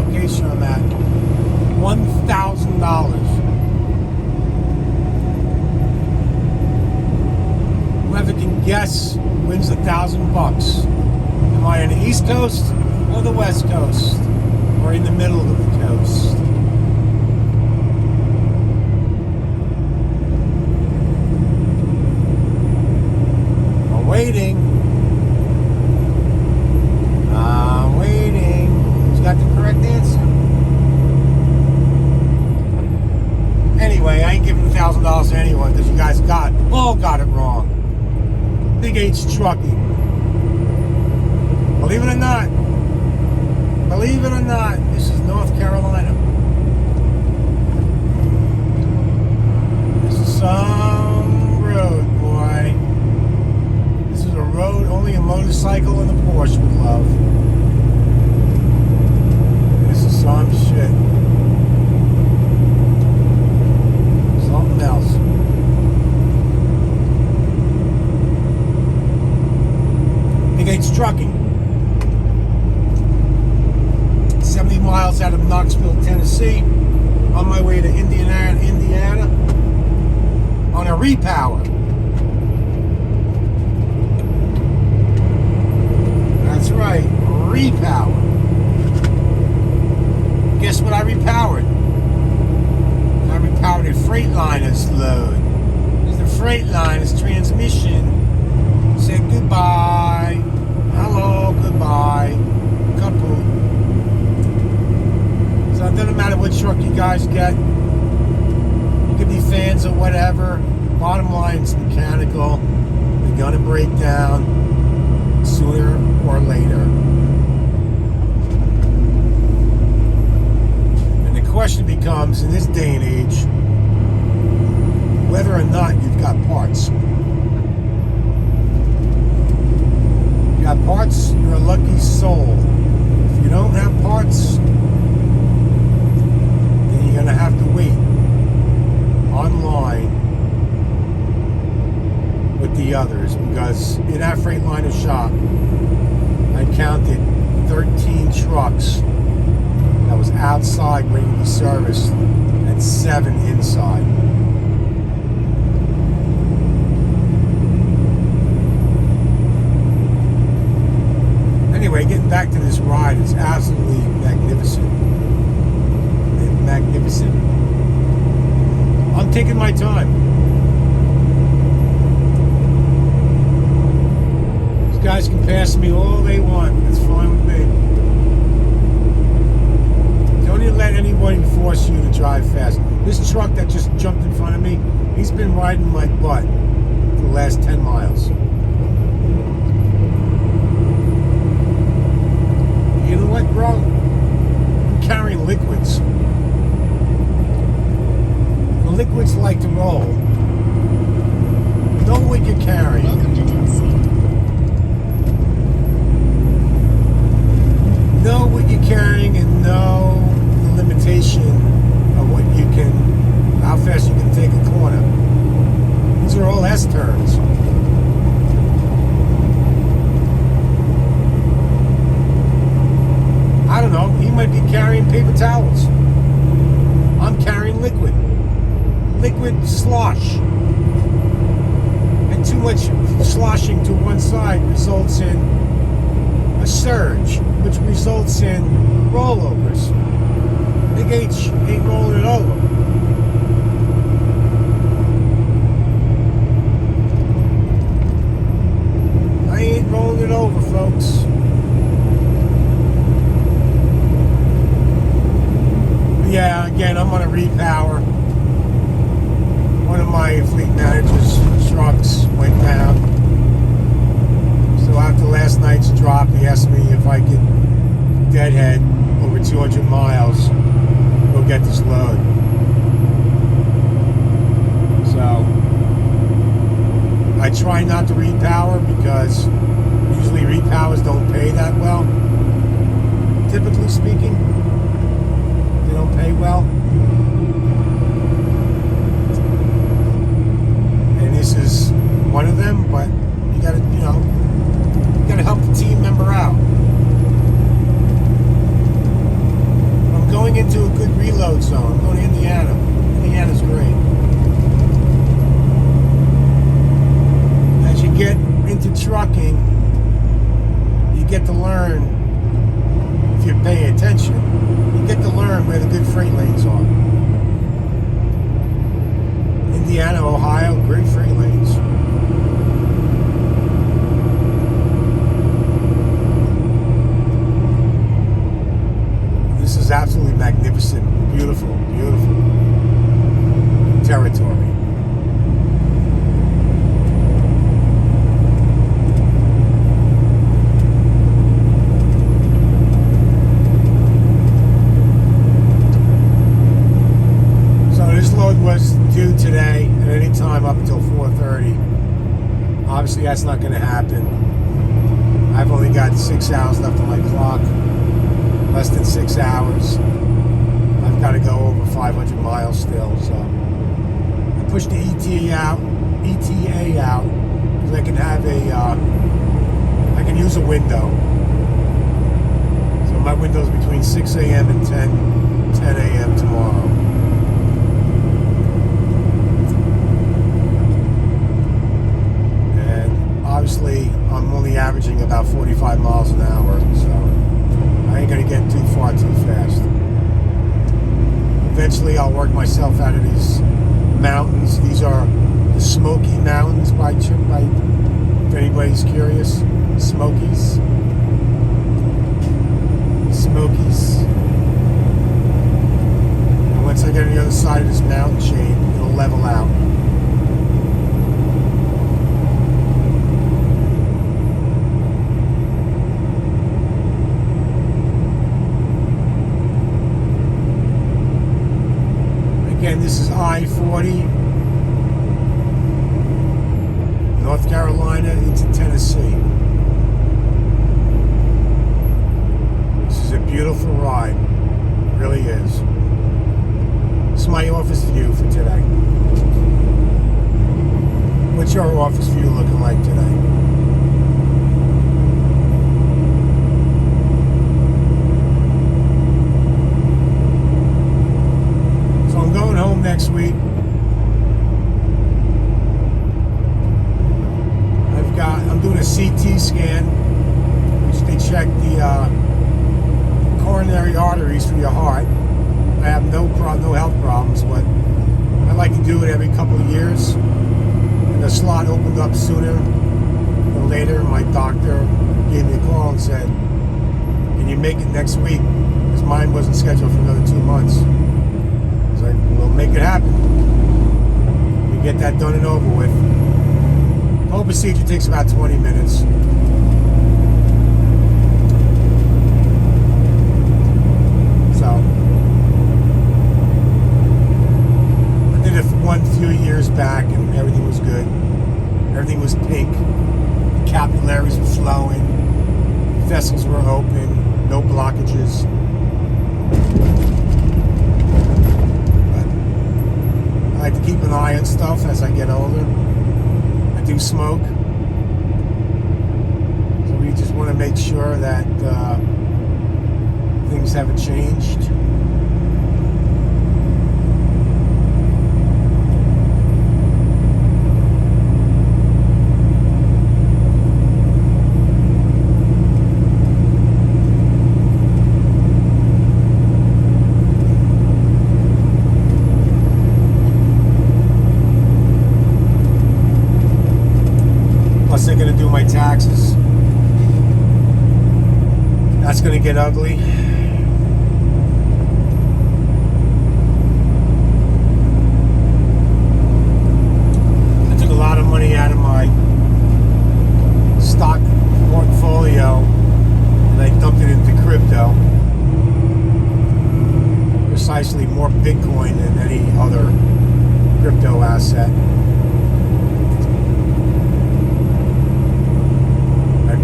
location I'm at. $1,000. Whoever can guess wins $1,000. Am I on the East Coast or the West Coast? Or in the middle of the coast? I'm waiting. Who's got the correct answer? Anyway, I ain't giving $1,000 to anyone because you guys all got it wrong. BigH Trucking. Believe it or not, this is North Carolina. This is some road, boy. This is a road only a motorcycle and a Porsche would love. This is some shit. Something else. BigH Trucking. 70 miles out of Knoxville, Tennessee, on my way to Indiana, on a repower. That's right, repower. Guess what I repowered? I repowered a Freightliner's load. The Freightliner's transmission said goodbye, hello, goodbye, kaput. So it doesn't matter what truck you guys get. You could be fans or whatever. Bottom line, it's mechanical. They're gonna break down sooner or later. And the question becomes, in this day and age, whether or not you've got parts. You got parts, you're a lucky soul. If you don't have parts, you're going to have to wait online with the others, because in that Freightliner shop I counted 13 trucks that was outside waiting to be serviced and 7 inside. Anyway, getting back to this ride, it's absolutely magnificent. Magnificent. I'm taking my time. These guys can pass me all they want. That's fine with me. Don't even let anybody force you to drive fast. This truck that just jumped in front of me, he's been riding my butt for the last 10 miles. You know what, bro? I'm carrying liquids. Liquids like to roll. Know what you're carrying. Welcome to Tennessee. Know what you're carrying and know the limitation of what you can, how fast you can take a corner. These are all S-turns. I don't know, he might be carrying paper towels. I'm carrying liquid slosh, and too much sloshing to one side results in a surge, which results in rollovers. BigH ain't rolling it over. I ain't rolling it over, folks. Yeah, again, I'm on a repower. One of my fleet manager's trucks went down. So after last night's drop, he asked me if I could deadhead over 200 miles, go get this load. So I try not to repower because usually repowers don't pay that well. Typically speaking, they don't pay well. This is one of them, but you gotta, you gotta help the team member out. reload zone. I'm going to Indiana. Indiana's great. As you get into trucking, you get to learn, if you're paying attention, you get to learn where the good freight lanes are. Indiana, Ohio, great freight lanes. This is absolutely magnificent, beautiful, beautiful territory. This load was due today at any time up until 4:30. Obviously, that's not going to happen. I've only got 6 hours left on my clock. Less than 6 hours. I've got to go over 500 miles still. So I pushed the ETA out because I can have I can use a window. So my window is between 6 a.m. and 10 a.m. tomorrow. Obviously, I'm only averaging about 45 miles an hour, so I ain't gonna get too far too fast. Eventually, I'll work myself out of these mountains. These are the Smoky Mountains, if anybody's curious. Smokies. And once I get on the other side of this mountain chain, it'll level out. Again, this is I-40, North Carolina into Tennessee. This is a beautiful ride. It really is. This is my office view for today. What's your office view looking like today? Next week, I'm doing a CT scan, which they check the coronary arteries for your heart. I have no health problems, but I like to do it every couple of years. And the slot opened up sooner than later. My doctor gave me a call and said, "Can you make it next week?" Because mine wasn't scheduled for another 2 months. Like, we'll make it happen. We get that done and over with. The whole procedure takes about 20 minutes. So, I did it one few years back and everything was good. Everything was pink. The capillaries were flowing. Vessels were open. No blockages. I like to keep an eye on stuff as I get older. I do smoke. So we just want to make sure that things haven't changed. They're going to do my taxes. That's going to get ugly. I took a lot of money out of my stock portfolio and I dumped it into crypto. Precisely more Bitcoin than any other crypto asset.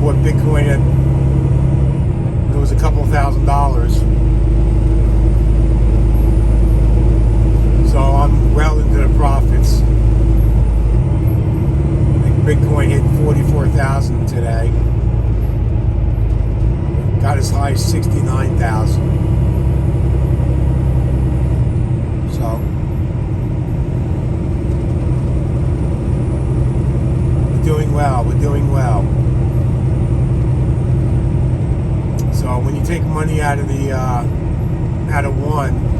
Bought Bitcoin at, it was a couple $1,000s. So I'm well into the profits. I think Bitcoin hit 44,000 today. Got as high as 69,000. out of 1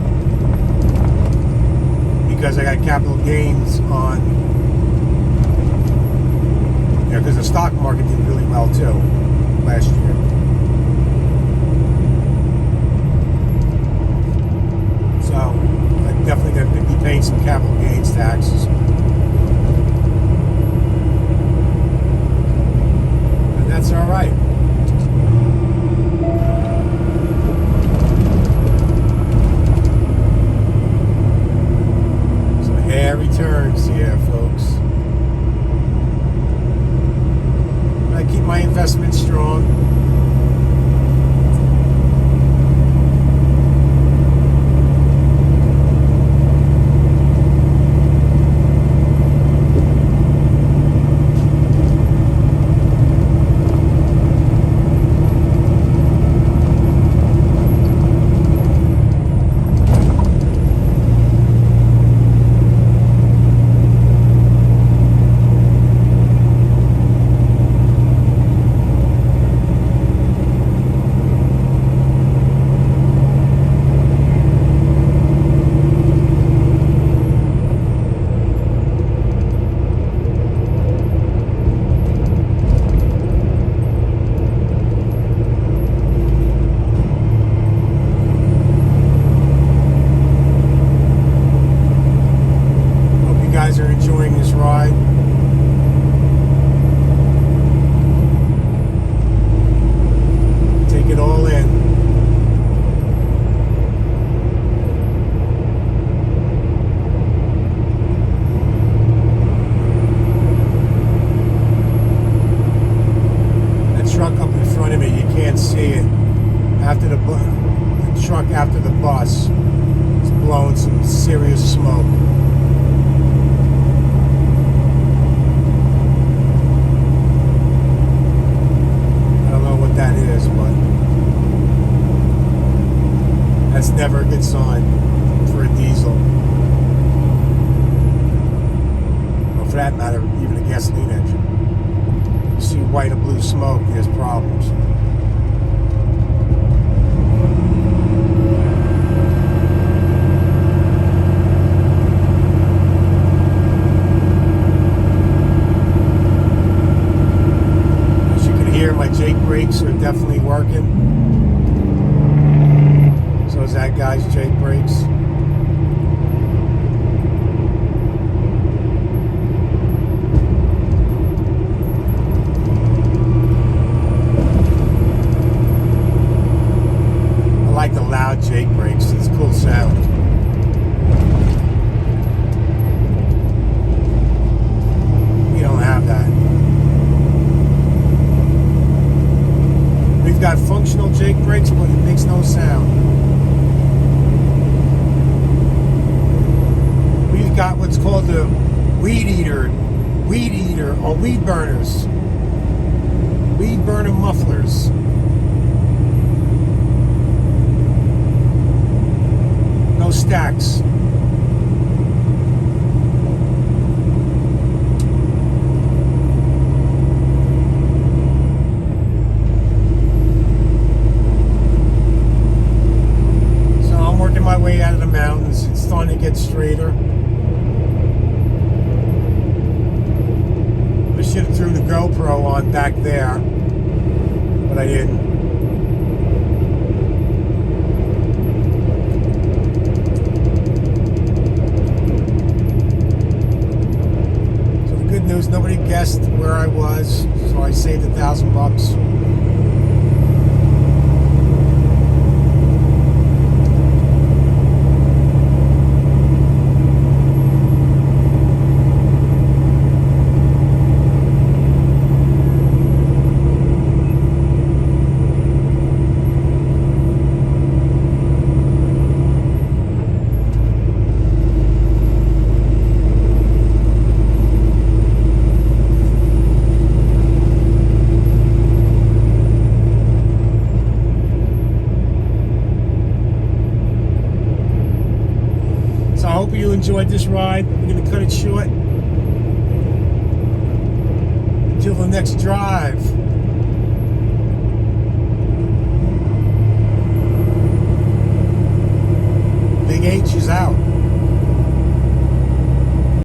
because I got capital gains on, because the stock market did really well too last year. So I'm definitely going to be paying some capital gains taxes. And that's all right. Returns here, folks. I keep my investment strong. Are enjoying this ride. Take it all in. That truck up in front of me, you can't see it. After the truck after the bus, it's blowing some serious smoke. That is, but that's never a good sign for a diesel, or for that matter, even a gasoline engine. You see white or blue smoke, there's problems. My Jake brakes are definitely working. So is that guy's Jake brakes. I like the loud Jake brakes. It's a cool sound. We don't have that. We've got functional Jake brakes, but it makes no sound. We've got what's called the weed eater, or weed burners. Weed burner mufflers. No stacks. My way out of the mountains. It's starting to get straighter. I should have threw the GoPro on back there, but I didn't. So the good news, nobody guessed where I was, so I saved $1,000. So I hope you enjoyed this ride. We're going to cut it short until the next drive.